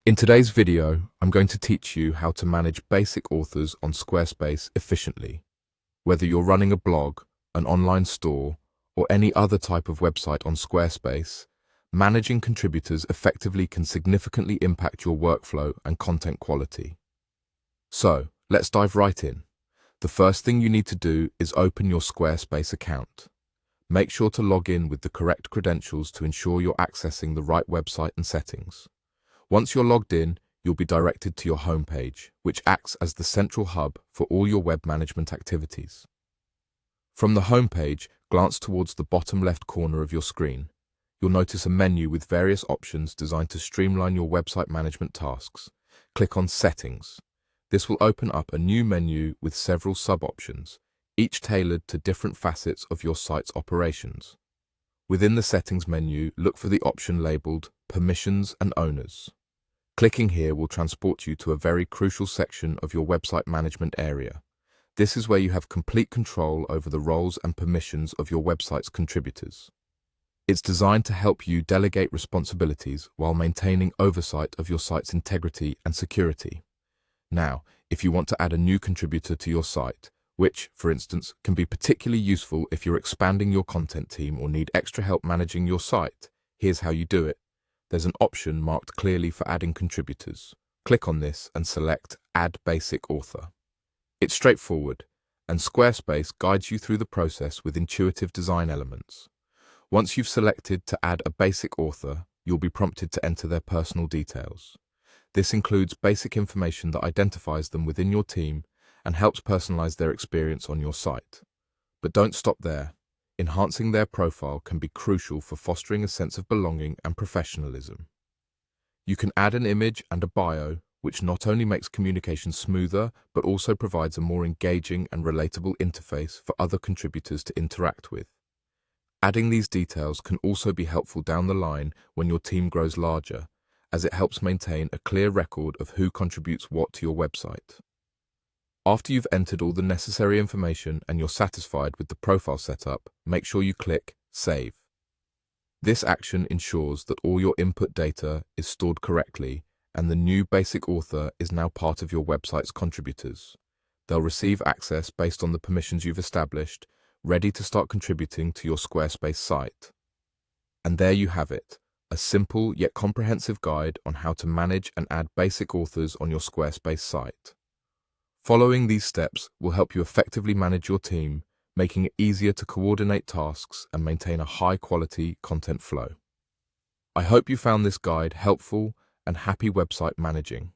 In today's video, I'm going to teach you how to manage basic authors on Squarespace efficiently. Whether you're running a blog, an online store, or any other type of website on Squarespace, managing contributors effectively can significantly impact your workflow and content quality. So, let's dive right in. The first thing you need to do is open your Squarespace account. Make sure to log in with the correct credentials to ensure you're accessing the right website and settings. Once you're logged in, you'll be directed to your homepage, which acts as the central hub for all your web management activities. From the homepage, glance towards the bottom left corner of your screen. You'll notice a menu with various options designed to streamline your website management tasks. Click on Settings. This will open up a new menu with several sub-options, each tailored to different facets of your site's operations. Within the Settings menu, look for the option labeled Permissions and Owners. Clicking here will transport you to a very crucial section of your website management area. This is where you have complete control over the roles and permissions of your website's contributors. It's designed to help you delegate responsibilities while maintaining oversight of your site's integrity and security. Now, if you want to add a new contributor to your site, which, for instance, can be particularly useful if you're expanding your content team or need extra help managing your site, here's how you do it. There's an option marked clearly for adding contributors. Click on this and select Add Basic Author. It's straightforward, and Squarespace guides you through the process with intuitive design elements. Once you've selected to add a basic author, you'll be prompted to enter their personal details. This includes basic information that identifies them within your team and helps personalize their experience on your site. But don't stop there. Enhancing their profile can be crucial for fostering a sense of belonging and professionalism. You can add an image and a bio, which not only makes communication smoother, but also provides a more engaging and relatable interface for other contributors to interact with. Adding these details can also be helpful down the line when your team grows larger, as it helps maintain a clear record of who contributes what to your website. After you've entered all the necessary information and you're satisfied with the profile setup, make sure you click Save. This action ensures that all your input data is stored correctly and the new basic author is now part of your website's contributors. They'll receive access based on the permissions you've established, ready to start contributing to your Squarespace site. And there you have it, a simple yet comprehensive guide on how to manage and add basic authors on your Squarespace site. Following these steps will help you effectively manage your team, making it easier to coordinate tasks and maintain a high-quality content flow. I hope you found this guide helpful and happy website managing.